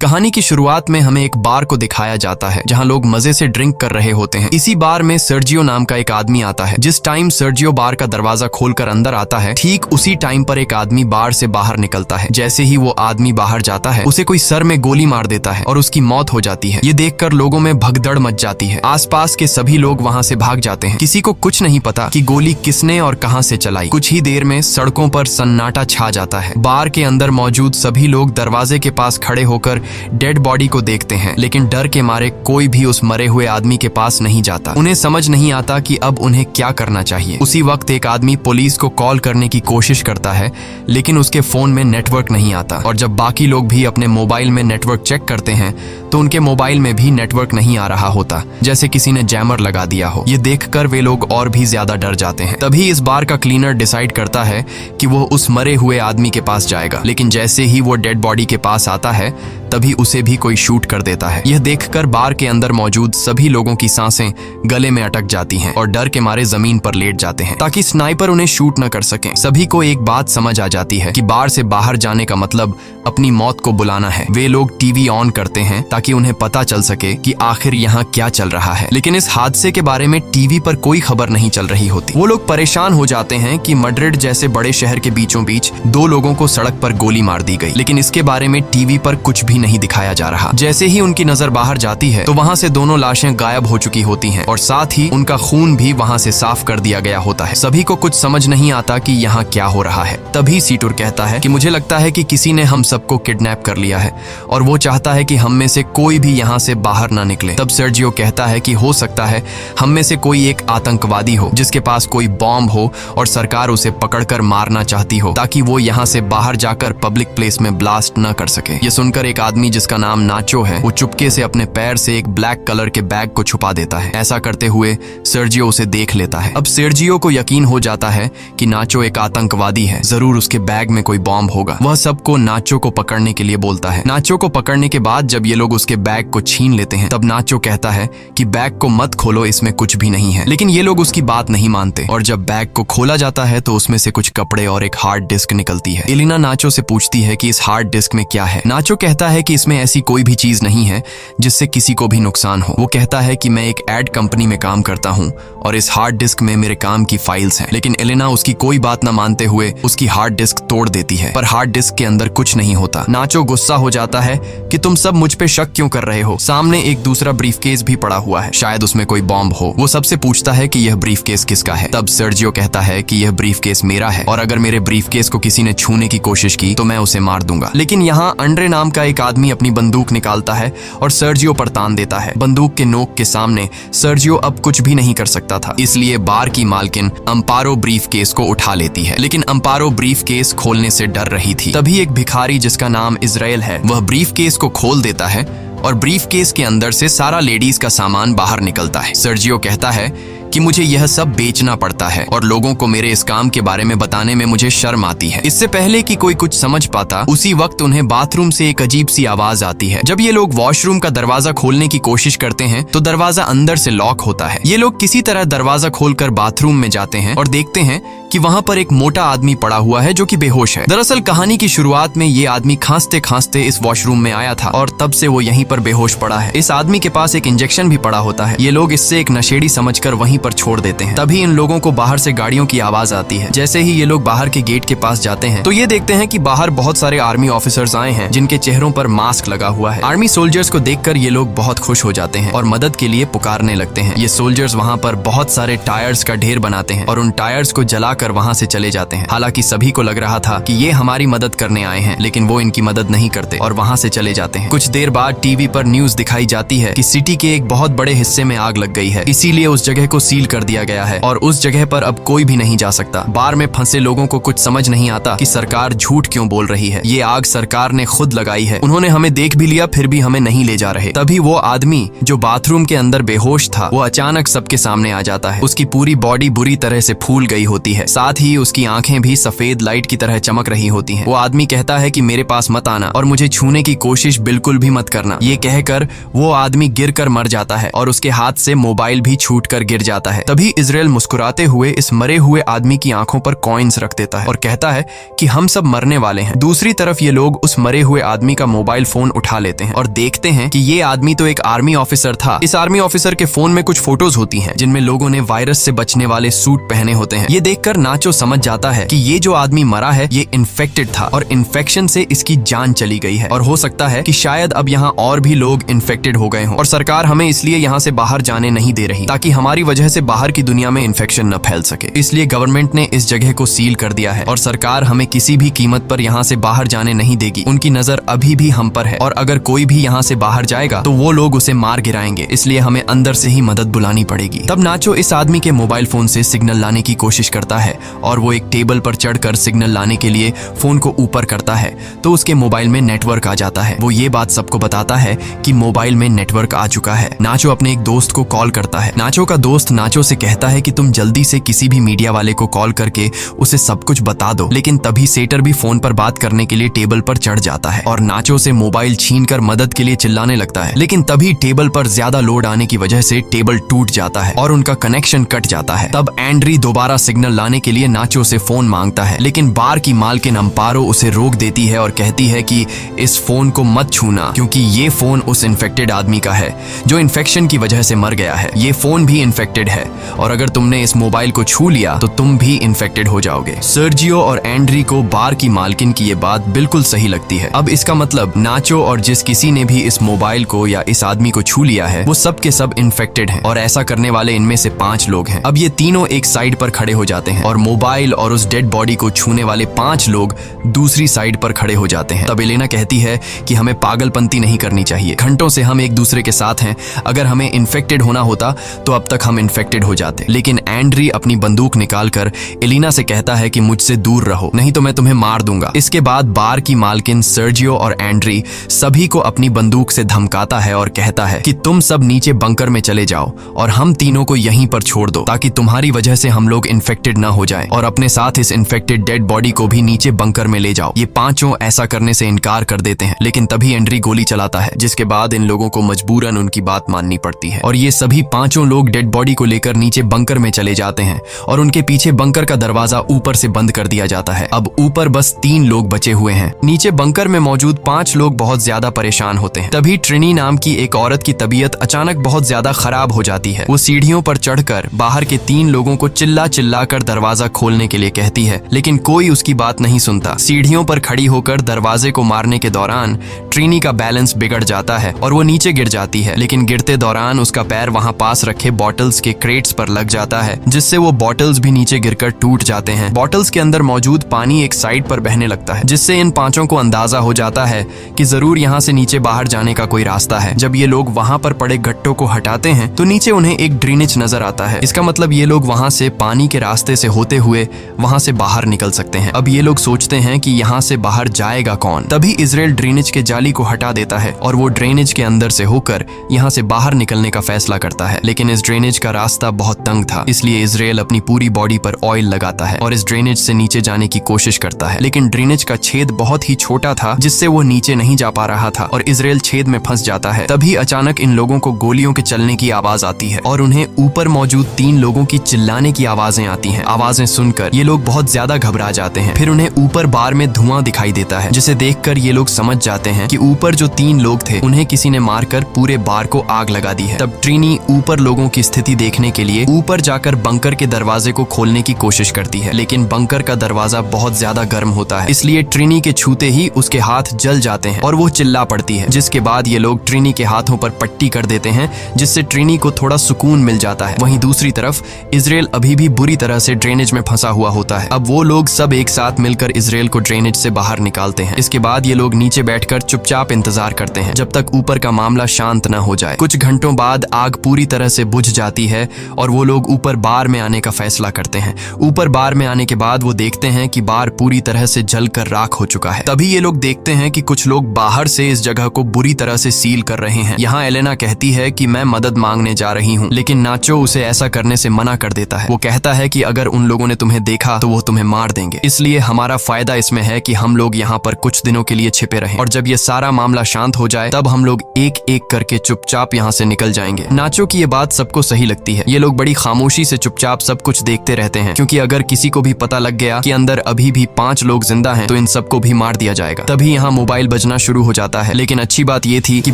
कहानी की शुरुआत में हमें एक बार को दिखाया जाता है जहां लोग मजे से ड्रिंक कर रहे होते हैं। इसी बार में सर्जियो नाम का एक आदमी आता है। जिस टाइम सर्जियो बार का दरवाजा खोलकर अंदर आता है, ठीक उसी टाइम पर एक आदमी बार से बाहर निकलता है। जैसे ही वो आदमी बाहर जाता है, उसे कोई सर में गोली मार देता है और उसकी मौत हो जाती है। ये देखकर लोगों में भगदड़ मच जाती है। आसपास के सभी लोग वहां से भाग जाते हैं। किसी को कुछ नहीं पता कि गोली किसने और कहां से चलाई। कुछ ही देर में सड़कों पर सन्नाटा छा जाता है। बार के अंदर मौजूद सभी लोग दरवाजे के पास खड़े होकर डेड बॉडी को देखते हैं, लेकिन डर के मारे कोई भी उस मरे हुए आदमी के पास नहीं जाता। उन्हें समझ नहीं आता कि अब उन्हें क्या करना चाहिए। उसी वक्त एक आदमी पुलिस को कॉल करने की कोशिश करता है, लेकिन उसके फोन में नेटवर्क नहीं आता। और जब बाकी लोग भी अपने मोबाइल में नेटवर्क चेक करते हैं तो उनके मोबाइल में भी नेटवर्क नहीं आ रहा होता, जैसे किसी ने जैमर लगा दिया हो। ये देखकर वे लोग और भी ज्यादा डर जाते हैं। तभी इस बार का क्लीनर डिसाइड करता है कि वो उस मरे हुए आदमी के पास जाएगा, लेकिन जैसे ही वो डेड बॉडी के पास आता है तभी उसे भी कोई शूट कर देता है। यह देखकर बार के अंदर मौजूद सभी लोगों की सांसें गले में अटक जाती हैं और डर के मारे जमीन पर लेट जाते हैं ताकि स्नाइपर उन्हें शूट न कर सके। सभी को एक बात समझ आ जाती है कि बार से बाहर जाने का मतलब अपनी मौत को बुलाना है। वे लोग टीवी ऑन करते हैं ताकि उन्हें पता चल सके कि आखिर यहाँ क्या चल रहा है, लेकिन इस हादसे के बारे में टीवी पर कोई खबर नहीं चल रही होती। वो लोग परेशान हो जाते हैं कि मैड्रिड जैसे बड़े शहर के बीचों बीच 2 लोगों को सड़क पर गोली मार दी गई, लेकिन इसके बारे में टीवी पर कुछ भी नहीं दिखाया जा रहा। जैसे ही उनकी नजर बाहर जाती है तो वहाँ से दोनों लाशें गायब हो चुकी होती हैं और साथ ही उनका खून भी वहाँ से साफ कर दिया गया होता है। सभी को कुछ समझ नहीं आता कि यहाँ क्या हो रहा है। तभी सीटूर कहता है कि मुझे लगता है कि किसी ने हम सबको किडनैप कर लिया है और वो चाहता है कि हम में से कोई भी यहाँ से बाहर ना निकले। तब सर्जियो कहता है कि हो सकता है हम में से कोई एक आतंकवादी हो जिसके पास कोई बॉम्ब हो और सरकार उसे पकड़कर मारना चाहती हो ताकि वो यहाँ से बाहर जाकर पब्लिक प्लेस में ब्लास्ट न कर सके। ये सुनकर एक आदमी जिसका नाम नाचो है, वो चुपके से अपने पैर से एक ब्लैक कलर के बैग को छुपा देता है। ऐसा करते हुए सर्जियो उसे देख लेता है। अब सर्जियो को यकीन हो जाता है कि नाचो एक आतंकवादी है, जरूर उसके बैग में कोई बॉम्ब होगा। वह सबको नाचो को पकड़ने के लिए बोलता है। नाचो को पकड़ने के बाद जब ये लोग उसके बैग को छीन लेते हैं तब नाचो कहता है कि बैग को मत खोलो, इसमें कुछ भी नहीं है, लेकिन ये लोग उसकी बात नहीं मानते और जब बैग को खोला जाता है तो उसमें से कुछ कपड़े और एक हार्ड डिस्क निकलती है। एलिना नाचो से पूछती है कि इस हार्ड डिस्क में क्या है। नाचो कहता है कि इसमें ऐसी कोई भी चीज नहीं है जिससे किसी को भी नुकसान हो। वो कहता है कि मैं एक एड कंपनी में काम करता हूँ और इस हार्ड डिस्क में मेरे काम की फाइल्स हैं, लेकिन एलिना उसकी कोई बात न मानते हुए उसकी हार्ड डिस्क तोड़ देती है, पर हार्ड डिस्क के अंदर कुछ नहीं होता। नाचो गुस्सा हो जाता है कि तुम सब मुझ पे शक क्यों कर रहे हो, सामने एक दूसरा ब्रीफकेस भी पड़ा हुआ है, शायद उसमें कोई बॉम्ब हो। वो सबसे पूछता है कि यह ब्रीफकेस किसका है। तब सर्जियो कहता है कि यह ब्रीफकेस मेरा है और अगर मेरे ब्रीफकेस को किसी ने छूने की कोशिश की तो मैं उसे मार दूंगा। लेकिन यहाँ अंड्रे नाम का एक आदमी अपनी बंदूक निकालता है और सर्जियो पर तान देता है। बंदूक के नोक के सामने सर्जियो अब कुछ भी नहीं कर सकता था, इसलिए बार की मालकिन अम्पारो ब्रीफकेस को उठा लेती है, लेकिन अम्पारो ब्रीफकेस खोलने से डर रही थी। तभी एक भिखारी जिसका नाम इजराइल है, वह ब्रीफकेस को खोल देता है और ब्रीफकेस के अंदर से सारा लेडीज का सामान बाहर निकलता है। सर्जियो कहता है कि मुझे यह सब बेचना पड़ता है और लोगों को मेरे इस काम के बारे में बताने में मुझे शर्म आती है। इससे पहले कि कोई कुछ समझ पाता, उसी वक्त उन्हें बाथरूम से एक अजीब सी आवाज आती है। जब ये लोग वॉशरूम का दरवाजा खोलने की कोशिश करते हैं तो दरवाजा अंदर से लॉक होता है। ये लोग किसी तरह दरवाजा खोलकर बाथरूम में जाते हैं और देखते हैं कि वहाँ पर एक मोटा आदमी पड़ा हुआ है जो कि बेहोश है। दरअसल कहानी की शुरुआत में ये आदमी खांसते खांसते इस वॉशरूम में आया था और तब से वो यहीं पर बेहोश पड़ा है। इस आदमी के पास एक इंजेक्शन भी पड़ा होता है। ये लोग इससे एक नशेड़ी समझकर वहीं पर छोड़ देते हैं। तभी इन लोगों को बाहर से गाड़ियों की आवाज आती है। जैसे ही ये लोग बाहर के गेट के पास जाते हैं तो ये देखते हैं कि बाहर बहुत सारे आर्मी ऑफिसर्स आए हैं जिनके चेहरों पर मास्क लगा हुआ है। आर्मी सोल्जर्स को देखकर ये लोग बहुत खुश हो जाते हैं और मदद के लिए पुकारने लगते हैं। ये सोल्जर्स वहाँ पर बहुत सारे टायर्स का ढेर बनाते हैं और उन टायर्स को जलाकर वहाँ से चले जाते हैं। हालांकि सभी को लग रहा था कि ये हमारी मदद करने आए हैं, लेकिन वो इनकी मदद नहीं करते और वहाँ से चले जाते हैं। कुछ देर बाद टीवी पर न्यूज दिखाई जाती है कि सिटी के एक बहुत बड़े हिस्से में आग लग गई है, इसीलिए उस जगह को सील कर दिया गया है और उस जगह पर अब कोई भी नहीं जा सकता। बार में फंसे लोगों को कुछ समझ नहीं आता कि सरकार झूठ क्यों बोल रही है। ये आग सरकार ने खुद लगाई है, उन्होंने हमें देख भी लिया फिर भी हमें नहीं ले जा रहे। तभी वो आदमी जो बाथरूम के अंदर बेहोश था वो अचानक सबके सामने आ जाता है। उसकी पूरी बॉडी बुरी तरह से फूल गई होती है, साथ ही उसकी आंखें भी सफेद लाइट की तरह चमक रही होती हैं। वो आदमी कहता है कि मेरे पास मत आना और मुझे छूने की कोशिश बिल्कुल भी मत करना। ये कहकर वो आदमी गिरकर मर जाता है और उसके हाथ से मोबाइल भी छूटकर गिर जाता है। तभी इजराइल मुस्कुराते हुए इस मरे हुए आदमी की आंखों पर कॉइन्स रख देता है और कहता है कि हम सब मरने वाले हैं। दूसरी तरफ ये लोग उस मरे हुए आदमी का मोबाइल फोन उठा लेते हैं और देखते हैं कि ये आदमी तो एक आर्मी ऑफिसर था। इस आर्मी ऑफिसर के फोन में कुछ फोटोज होती हैं जिनमें लोगों ने वायरस से बचने वाले सूट पहने होते हैं। ये देखकर नाचो समझ जाता है कि ये जो आदमी मरा है ये इन्फेक्टेड था और इन्फेक्शन से इसकी जान चली गई है और हो सकता है कि शायद अब यहाँ और भी लोग इन्फेक्टेड हो गए हों और सरकार हमें इसलिए यहाँ से बाहर जाने नहीं दे रही ताकि हमारी वजह से बाहर की दुनिया में इन्फेक्शन न फैल सके। इसलिए गवर्नमेंट ने इस जगह को सील कर दिया है और सरकार हमें किसी भी कीमत पर यहाँ से बाहर जाने नहीं देगी। उनकी नजर अभी भी हम पर है और अगर कोई भी यहाँ से बाहर जाएगा तो वो लोग उसे मार गिराएंगे, इसलिए हमें अंदर से ही मदद बुलानी पड़ेगी। तब नाचो इस आदमी के मोबाइल फोन से सिग्नल लाने की कोशिश करता है और वो एक टेबल पर चढ़कर सिग्नल लाने के लिए फोन को ऊपर करता है तो उसके मोबाइल में नेटवर्क आ जाता है। वो ये बात सबको बताता है कि मोबाइल में नेटवर्क आ चुका है। नाचो अपने एक दोस्त को कॉल करता है। नाचो का दोस्त नाचो से कहता है कि तुम जल्दी से किसी भी मीडिया वाले को कॉल करके उसे सब कुछ बता दो। लेकिन तभी सेटर भी फोन पर बात करने के लिए टेबल पर चढ़ जाता है और नाचो से मोबाइल छीनकर मदद के लिए चिल्लाने लगता है। लेकिन तभी टेबल पर ज्यादा लोड आने की वजह से टेबल टूट जाता है और उनका कनेक्शन कट जाता है। तब एंड्री दोबारा सिग्नल लाने के लिए नाचो से फोन मांगता है, लेकिन बार की मालकिन अम्पारो उसे रोक देती है और कहती है कि इस फोन को मत छूना क्योंकि ये फोन उस इन्फेक्टेड आदमी का है जो इन्फेक्शन की वजह से मर गया है। ये फोन भी इन्फेक्टेड है और अगर तुमने इस मोबाइल को छू लिया तो तुम भी इन्फेक्टेड हो जाओगे। सर्जियो और एंड्री को बार की मालकिन की ये बात बिल्कुल सही लगती है। अब इसका मतलब नाचो और जिस किसी ने भी इस मोबाइल को या इस आदमी को छू लिया है वो सब के सब इन्फेक्टेड हैं और ऐसा करने वाले इनमें से 5 लोग हैं। अब ये तीनों एक साइड पर खड़े हो जाते हैं और मोबाइल और उस डेड बॉडी को छूने वाले 5 लोग दूसरी साइड पर खड़े हो जाते हैं। तब एलेना कहती है कि हमें पागलपंती नहीं करनी चाहिए। घंटों से हम एक दूसरे के साथ हैं, अगर हमें इन्फेक्टेड होना होता तो अब तक हम इन्फेक्टेड हो जाते। लेकिन एंड्री अपनी बंदूक निकालकर एलेना से कहता है कि मुझसे दूर रहो नहीं तो मैं तुम्हें मार दूंगा। इसके बाद बार की मालकिन सर्जियो और एंड्री सभी को अपनी बंदूक से धमकाता है और कहता है कि तुम सब नीचे बंकर में चले जाओ और हम तीनों को यहीं पर छोड़ दो ताकि तुम्हारी वजह से हम लोग इन्फेक्टेड ना हो जाएं और अपने साथ इस इन्फेक्टेड डेड बॉडी को भी नीचे बंकर में ले जाओ। ये पांचों ऐसा करने से इनकार कर देते हैं, लेकिन तभी एंड्री गोली चलाता है जिसके बाद इन लोगों को मजबूरन उनकी बात माननी पड़ती है और ये सभी पांचों लोग डेड बॉडी को लेकर नीचे बंकर में चले जाते हैं और उनके पीछे बंकर का दरवाजा ऊपर से बंद कर दिया जाता है। अब ऊपर बस 3 लोग बचे हुए हैं। नीचे बंकर में मौजूद 5 लोग बहुत ज्यादा परेशान होते हैं। तभी ट्रिनी नाम की एक औरत की तबीयत अचानक बहुत ज्यादा खराब हो जाती है। वो सीढ़ियों पर चढ़कर बाहर के 3 लोगों को चिल्ला चिल्ला कर दरवाजा खोलने के लिए कहती है, लेकिन कोई उसकी बात नहीं सुनता। सीढ़ियों पर खड़ी होकर दरवाजे को मारने के दौरान ट्रिनी का बैलेंस बिगड़ जाता है और वो नीचे गिर जाती है, लेकिन गिरते दौरान उसका पैर वहां पास रखे बॉटल्स के क्रेट्स पर लग जाता है जिससे वो बॉटल्स भी नीचे गिरकर टूट जाते हैं। बॉटल्स के अंदर मौजूद पानी एक साइड पर बहने लगता है जिससे इन 5 को अंदाजा हो जाता है कि जरूर यहाँ से नीचे बाहर जाने का कोई रास्ता है। जब ये लोग वहाँ पर पड़े गट्टों को हटाते हैं तो नीचे उन्हें एक ड्रेनेज नजर आता है। इसका मतलब ये लोग वहाँ से पानी के रास्ते से होते हुए वहाँ से बाहर निकल सकते हैं। अब ये लोग सोचते हैं कि यहाँ से बाहर जाएगा कौन। तभी इजराइल ड्रेनेज के जाली को हटा देता है और वो ड्रेनेज के अंदर से होकर यहाँ से बाहर निकलने का फैसला करता है, लेकिन इस ड्रेनेज का रास्ता बहुत तंग था, इसलिए इजराइल अपनी पूरी बॉडी पर ऑयल लगाता है और इस ड्रेनेज से नीचे जाने की कोशिश करता है, लेकिन ड्रेनेज का छेद बहुत ही छोटा था जिससे वो नीचे नहीं जा पा रहा था और इजराइल छेद में फंस जाता है। तभी अचानक इन लोगों को गोलियों के चलने की आवाज आती है और उन्हें ऊपर मौजूद 3 लोगों की चिल्लाने की आवाजें आती हैं। आवाजें सुनकर ये लोग बहुत ज्यादा घबरा जाते हैं। फिर उन्हें ऊपर बार में धुआं दिखाई देता है जिसे देखकर ये लोग समझ जाते हैं कि ऊपर जो 3 लोग थे उन्हें किसी ने मारकर पूरे बार को आग लगा दी है। तब ट्रिनी ऊपर लोगों की स्थिति देखने के लिए ऊपर जाकर बंकर के दरवाजे को खोलने की कोशिश करती है, लेकिन बंकर का दरवाजा बहुत ज्यादा गर्म होता है, इसलिए ट्रिनी के छूते ही उसके हाथ जल जाते हैं और वो चिल्ला पड़ती है, जिसके बाद ये लोग ट्रिनी के हाथों पर पट्टी कर देते हैं जिससे ट्रिनी को थोड़ा सुकून मिल जाता है। वहीं दूसरी तरफ इजराइल अभी भी बुरी तरह से ड्रेनेज में फंसा हुआ होता है। अब वो लोग सब एक साथ मिलकर इजराइल को ड्रेनेज से बाहर निकालते हैं। इसके बाद ये लोग नीचे बैठकर चुपचाप इंतजार करते हैं जब तक ऊपर का मामला शांत न हो जाए। कुछ घंटों बाद आग पूरी तरह से बुझ जाती है और वो लोग ऊपर बार में आने का फैसला करते हैं। ऊपर बार में आने के बाद वो देखते हैं कि बार पूरी तरह से जलकर राख हो चुका है। तभी ये लोग देखते हैं कि कुछ लोग बाहर से इस जगह को बुरी तरह से सील कर रहे हैं। यहाँ एलेना कहती है कि मैं मदद मांगने जा रही हूँ, लेकिन नाचो उसे ऐसा करने से मना कर देता है। वो कहता है कि अगर उन लोगों ने तुम्हें देखा तो वो तुम्हें मार देंगे, इसलिए हमारा फायदा इसमें है कि हम लोग यहाँ पर कुछ दिनों के लिए छिपे रहें और जब ये सारा मामला शांत हो जाए तब हम लोग एक एक करके चुपचाप यहाँ से निकल जाएंगे। नाचो की ये बात सबको सही लगती है। ये लोग बड़ी खामोशी से चुपचाप सब कुछ देखते रहते हैं, क्योंकि अगर किसी को भी पता लग गया कि अंदर अभी भी 5 लोग जिंदा हैं तो इन सबको भी मार दिया जाएगा। तभी यहाँ मोबाइल बजना शुरू हो जाता है। लेकिन अच्छी बात ये थी कि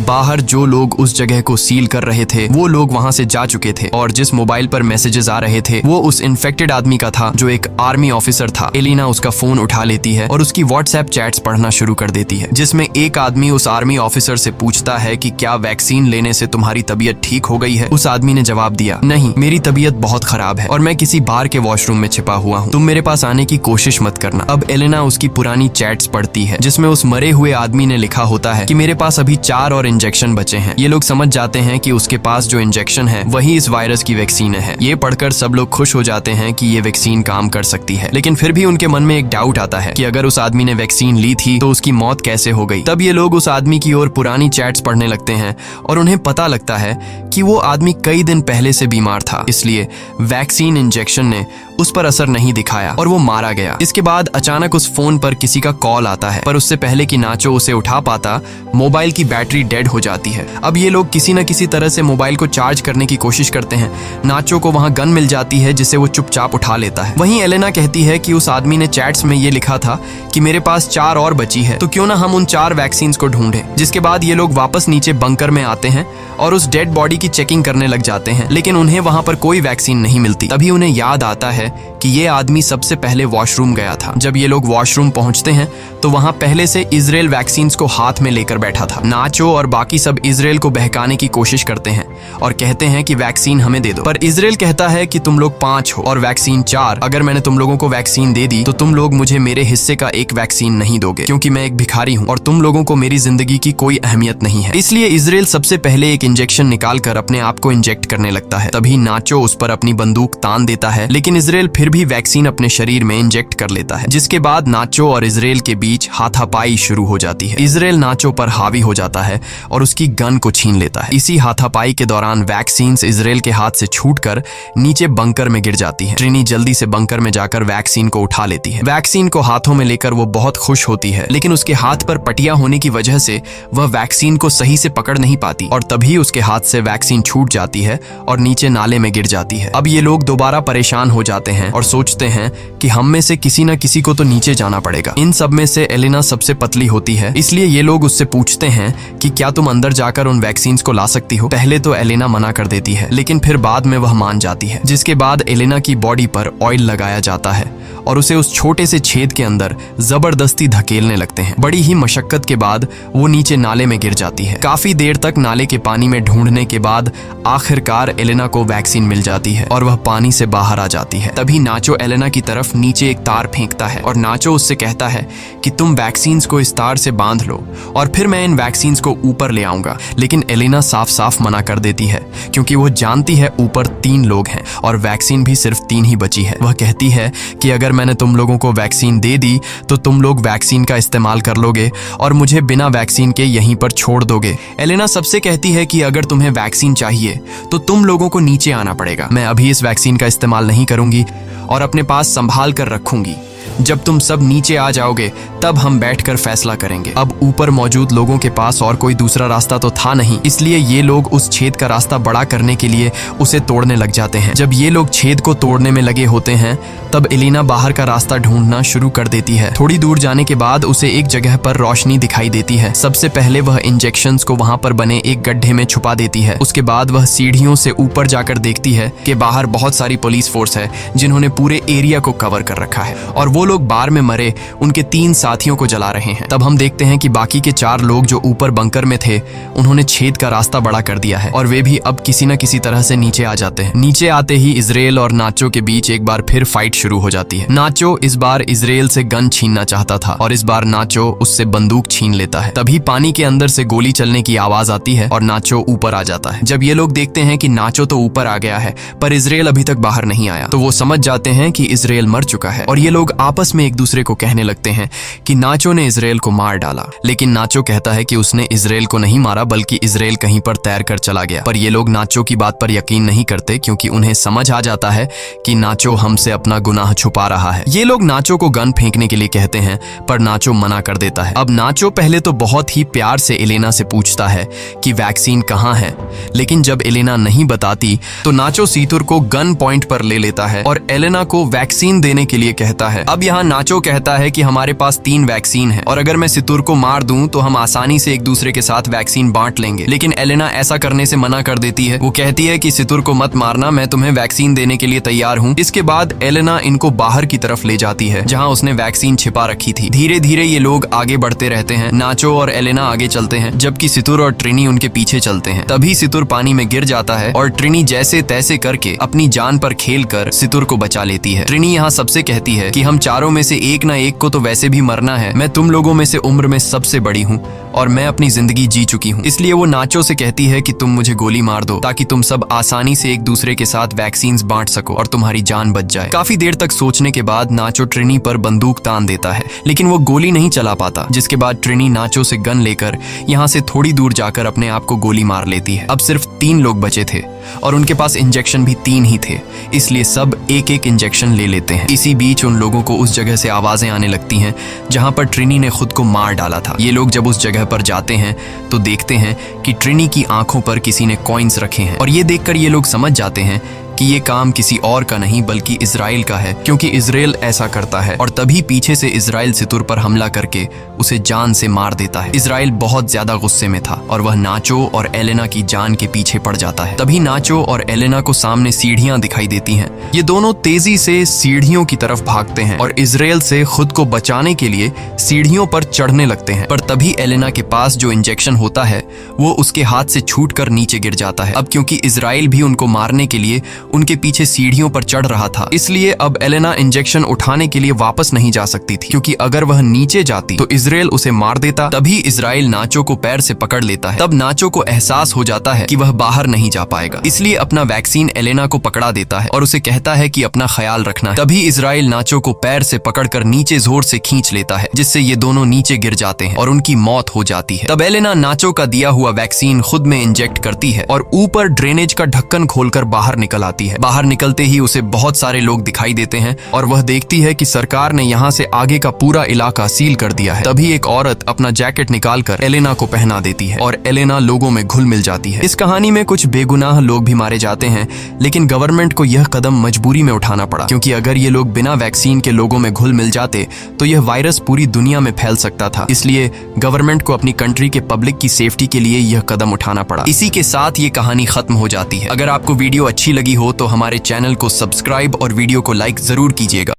बाहर जो लोग उस जगह को सील कर रहे थे वो लोग वहाँ से जा चुके थे और जिस मोबाइल पर मैसेजेस आ रहे थे वो उस इन्फेक्टेड आदमी का था जो एक आर्मी ऑफिसर था। एलिना उसका फोन उठा लेती है और उसकी व्हाट्सएप चैट्स पढ़ना शुरू कर देती है, जिसमें एक आदमी उस आर्मी ऑफिसर से पूछता है कि क्या वैक्सीन लेने से तुम्हारी तबीयत ठीक हो गई है। उस आदमी ने जवाब दिया, नहीं, मेरी तबीयत बहुत खराब है और मैं किसी बार के वॉशरूम में छिपा हुआ हूँ, तुम मेरे पास आने की कोशिश मत करना। अब एलिना उसकी पुरानी चैट्स पढ़ती है जिसमें उस मरे हुए आदमी ने लिखा होता है कि मेरे पास अभी 4 और इंजेक्शन बचे हैं। ये लोग समझ जाते हैं कि उसके पास जो इंजेक्शन है वही इस वायरस की वैक्सीन है। ये पढ़कर सब लोग खुश हो जाते हैं कि ये वैक्सीन काम कर सकती है, लेकिन फिर भी उनके मन में एक डाउट आता है कि अगर उस आदमी ने वैक्सीन ली थी तो उसकी मौत कैसे हो गई। तब ये लोग उस आदमी की ओर पुरानी चैट्स पढ़ने लगते हैं और उन्हें पता लगता है कि वो आदमी कई दिन पहले से बीमार था, इसलिए वैक्सीन इंजेक्शन ने उस पर असर नहीं दिखाया और वो मारा गया। इसके बाद अचानक उस फोन पर किसी का कॉल आता है, पर उससे पहले कि नाचो उसे उठा पाता, मोबाइल की बैटरी डेड हो जाती है। अब ये लोग किसी न किसी तरह से मोबाइल को चार्ज करने की कोशिश करते हैं। नाचो को वहां गन मिल जाती है जिसे वो चुपचाप उठा लेता है। वहीं एलेना कहती है कि उस आदमी ने चैट्स में ये लिखा था कि मेरे पास 4 और बची है, तो क्यों ना हम उन 4 वैक्सीन को ढूंढें। जिसके बाद ये लोग वापस नीचे बंकर में आते हैं और उस डेड बॉडी की चेकिंग करने लग जाते हैं, लेकिन उन्हें वहां पर कोई वैक्सीन नहीं मिलती। तभी उन्हें याद आता है कि ये आदमी सबसे पहले वॉशरूम गया था। जब ये लोग वॉशरूम पहुंचते हैं तो वहां पहले से इजराइल वैक्सीन को हाथ में लेकर बैठा था। नाचो और बाकी सब इजराइल को बहकाने की कोशिश करते हैं और कहते हैं कि वैक्सीन हमें दे दो, पर इजराइल कहता है कि तुम लोग 5 हो और वैक्सीन 4। अगर मैंने तुम लोगों को वैक्सीन दे दी तो तुम लोग मुझे मेरे हिस्से का एक वैक्सीन नहीं दोगे, क्योंकि मैं एक भिखारी हूँ और तुम लोगों को मेरी जिंदगी की कोई अहमियत नहीं है। इसलिए इजराइल सबसे पहले एक इंजेक्शन निकालकर अपने आप को इंजेक्ट करने लगता है। तभी नाचो उस पर अपनी बंदूक तान देता है, लेकिन इजराइल फिर भी वैक्सीन अपने शरीर में इंजेक्ट कर लेता है, जिसके बाद नाचो और इजराइल के बीच हाथापाई शुरू हो जाती है। इजराइल नाचो पर हावी हो जाता है और उसकी गन को छीन लेता है। इसी हाथापाई के दौरान वैक्सीन इजराइल के हाथ से छूटकर नीचे बंकर में गिर जाती है। ट्रिनी जल्दी से बंकर में जाकर वैक्सीन को उठा लेती है। वैक्सीन को हाथों में लेकर वो बहुत खुश होती है, लेकिन उसके हाथ पर पटिया होने की वजह से वह वैक्सीन को सही से पकड़ नहीं पाती और तभी उसके हाथ से वैक्सीन छूट जाती है और नीचे नाले में गिर जाती है। अब ये लोग दोबारा परेशान हो जाते हैं और सोचते हैं कि हम में से किसी न किसी को तो नीचे जाना पड़ेगा। इन सब में से एलिना सबसे पतली होती है, इसलिए ये लोग उससे पूछते हैं कि क्या तुम अंदर जाकर उन वैक्सीन को ला सकती हो। पहले तो एलिना मना कर देती है, लेकिन फिर बाद में वह मान जाती है। जिसके बाद एलिना की बॉडी पर ऑयल लगाया जाता है और उसे उस छोटे से छेद के अंदर जबरदस्ती धकेलने लगते हैं। बड़ी ही मशक्कत के बाद वो नीचे नाले में गिर जाती है। काफी देर तक नाले के पानी में ढूंढने के बाद आखिरकार एलिना को वैक्सीन मिल जाती है और वह पानी से बाहर आ जाती है। तभी नाचो एलिना की तरफ नीचे एक तार फेंकता है और नाचो उससे कहता है कि तुम वैक्सीन को इस तार से बांध लो और फिर मैं इन वैक्सीन को ऊपर ले आऊंगा। लेकिन एलिना साफ साफ मना कर देती है, क्योंकि वो जानती है ऊपर 3 लोग हैं और वैक्सीन भी सिर्फ 3 ही बची है। वह कहती है कि अगर मैंने तुम लोगों को वैक्सीन दे दी तो तुम लोग वैक्सीन का इस्तेमाल कर लोगे और मुझे बिना वैक्सीन के यहीं पर छोड़ दोगे। एलिना सबसे कहती है कि अगर तुम्हें वैक्सीन चाहिए तो तुम लोगों को नीचे आना पड़ेगा। मैं अभी इस वैक्सीन का इस्तेमाल नहीं करूंगी और अपने पास संभाल कर रखूंगी। जब तुम सब नीचे आ जाओगे तब हम बैठकर फैसला करेंगे। अब ऊपर मौजूद लोगों के पास और कोई दूसरा रास्ता तो था नहीं, इसलिए ये लोग उस छेद का रास्ता बड़ा करने के लिए उसे तोड़ने लग जाते हैं। जब ये लोग छेद को तोड़ने में लगे होते हैं तब एलिना बाहर का रास्ता ढूंढना शुरू कर देती है। थोड़ी दूर जाने के बाद उसे एक जगह पर रोशनी दिखाई देती है। सबसे पहले वह इंजेक्शंस को वहां पर बने एक गड्ढे में छुपा देती है। उसके बाद वह सीढ़ियों से ऊपर जाकर देखती है कि बाहर बहुत सारी पुलिस फोर्स है जिन्होंने पूरे एरिया को कवर कर रखा है और वो लोग बार में मरे उनके 3 साथियों को जला रहे हैं। तब हम देखते हैं कि बाकी के 4 लोग जो ऊपर बंकर में थे उन्होंने छेद का रास्ता बड़ा कर दिया है और वे भी अब किसी न किसी तरह से नीचे आ जाते हैं। नीचे आते ही इजराइल और नाचो के बीच एक बार फिर फाइट शुरू हो जाती है। नाचो इस बार इजराइल से गन छीनना चाहता था और इस बार नाचो उससे बंदूक छीन लेता है। तभी पानी के अंदर से गोली चलने की आवाज आती है और नाचो ऊपर आ जाता है। जब ये लोग देखते हैं कि नाचो तो ऊपर आ गया है पर इजराइल अभी तक बाहर नहीं आया तो वो समझ जाते हैं कि इजराइल मर चुका है और ये लोग आपस में एक दूसरे को कहने लगते हैं कि नाचो ने इजराइल को मार डाला। लेकिन नाचो कहता है कि उसने इजराइल को नहीं मारा बल्कि इजराइल कहीं पर तैर कर चला गया। पर ये लोग नाचो की बात पर यकीन नहीं करते क्योंकि उन्हें समझ आ जाता है कि नाचो हमसे अपना गुनाह छुपा रहा है। ये लोग नाचो को गन फेंकने के लिए कहते हैं पर नाचो मना कर देता है। अब नाचो पहले तो बहुत ही प्यार से एलेना से पूछता है कि वैक्सीन कहाँ है, लेकिन जब एलेना नहीं बताती तो नाचो सीतुर को गन पॉइंट पर ले लेता है और एलेना को वैक्सीन देने के लिए कहता है। अब यहाँ नाचो कहता है कि हमारे पास 3 वैक्सीन है और अगर मैं सीतुर को मार दूं तो हम आसानी से एक दूसरे के साथ वैक्सीन बांट लेंगे। लेकिन एलेना ऐसा करने से मना कर देती है। वो कहती है कि सीतुर को मत मारना, मैं तुम्हें वैक्सीन देने के लिए तैयार हूँ। इसके बाद एलेना इनको बाहर की तरफ ले जाती है जहाँ उसने वैक्सीन छिपा रखी थी। धीरे धीरे ये लोग आगे बढ़ते रहते हैं। नाचो और एलेना आगे चलते हैं जबकि सीतुर और ट्रिनी उनके पीछे चलते हैं। तभी सीतुर पानी में गिर जाता है और ट्रिनी जैसे तैसे करके अपनी जान पर खेल कर सीतुर को बचा लेती है। ट्रिनी यहाँ सबसे कहती है कि हम चारों में से एक ना एक को तो वैसे भी मरना है। मैं तुम लोगों में से उम्र में सबसे बड़ी हूँ और मैं अपनी जिंदगी जी चुकी हूँ, इसलिए वो नाचो से कहती है कि तुम मुझे गोली मार दो ताकि तुम सब आसानी से एक दूसरे के साथ वैक्सीन बांट सको और तुम्हारी जान बच जाए। काफी देर तक सोचने के बाद नाचो ट्रिनी पर बंदूक तान देता है लेकिन वो गोली नहीं चला पाता, जिसके बाद ट्रिनी नाचो से गन लेकर यहाँ से थोड़ी दूर जाकर अपने आप को गोली मार लेती है। अब सिर्फ 3 लोग बचे थे और उनके पास इंजेक्शन भी 3 ही थे, इसलिए सब एक एक इंजेक्शन ले लेते हैं। इसी बीच उन लोगों को उस जगह से आवाजें आने लगती हैं जहां पर ट्रिनी ने खुद को मार डाला था। ये लोग जब उस जगह पर जाते हैं तो देखते हैं कि ट्रिनी की आंखों पर किसी ने कॉइन्स रखे हैं और ये देखकर ये लोग समझ जाते हैं कि ये काम किसी और का नहीं बल्कि इजराइल का है, क्योंकि इजराइल ऐसा करता है। और तभी पीछे से इजराइल सीतुर पर हमला करके उसे जान से मार देता है। इजराइल बहुत ज्यादा गुस्से में था और वह नाचो और एलेना की जान के पीछे पड़ जाता है। तभी नाचो और एलेना को सामने सीढ़ियां दिखाई देती हैं। ये दोनों तेजी से सीढ़ियों की तरफ भागते हैं और इजराइल से खुद को बचाने के लिए सीढ़ियों पर चढ़ने लगते हैं। पर तभी एलेना के पास जो इंजेक्शन होता है वो उसके हाथ से छूटकर नीचे गिर जाता है। अब क्योंकि इजराइल भी उनको मारने के लिए उनके पीछे सीढ़ियों पर चढ़ रहा था, इसलिए अब एलेना इंजेक्शन उठाने के लिए वापस नहीं जा सकती थी, क्योंकि अगर वह नीचे जाती तो इजराइल उसे मार देता। तभी इजराइल नाचो को पैर से पकड़ लेता है। तब नाचो को एहसास हो जाता है कि वह बाहर नहीं जा पाएगा, इसलिए अपना वैक्सीन एलेना को पकड़ा देता है और उसे कहता है कि अपना ख्याल रखना है। तभी इजराइल नाचो को पैर से पकड़कर नीचे जोर से खींच लेता है, जिससे ये दोनों नीचे गिर जाते हैं और उनकी मौत हो जाती है। तब एलेना नाचो का दिया हुआ वैक्सीन खुद में इंजेक्ट करती है और ऊपर ड्रेनेज का ढक्कन खोलकर बाहर निकल आती है। बाहर निकलते ही उसे बहुत सारे लोग दिखाई देते हैं और वह देखती है कि सरकार ने यहाँ से आगे का पूरा इलाका सील कर दिया है। तभी एक औरत अपना जैकेट निकालकर एलेना को पहना देती है और एलेना लोगों में घुल मिल जाती है। इस कहानी में कुछ बेगुनाह लोग भी मारे जाते हैं, लेकिन गवर्नमेंट को यह कदम मजबूरी में उठाना पड़ा, क्योंकि अगर ये लोग बिना वैक्सीन के लोगों में घुल मिल जाते तो यह वायरस पूरी दुनिया में फैल सकता था। इसलिए गवर्नमेंट को अपनी कंट्री के पब्लिक की सेफ्टी के लिए यह कदम उठाना पड़ा। इसी के साथ ये कहानी खत्म हो जाती है। अगर आपको वीडियो अच्छी लगी हो तो हमारे चैनल को सब्सक्राइब और वीडियो को लाइक जरूर कीजिएगा।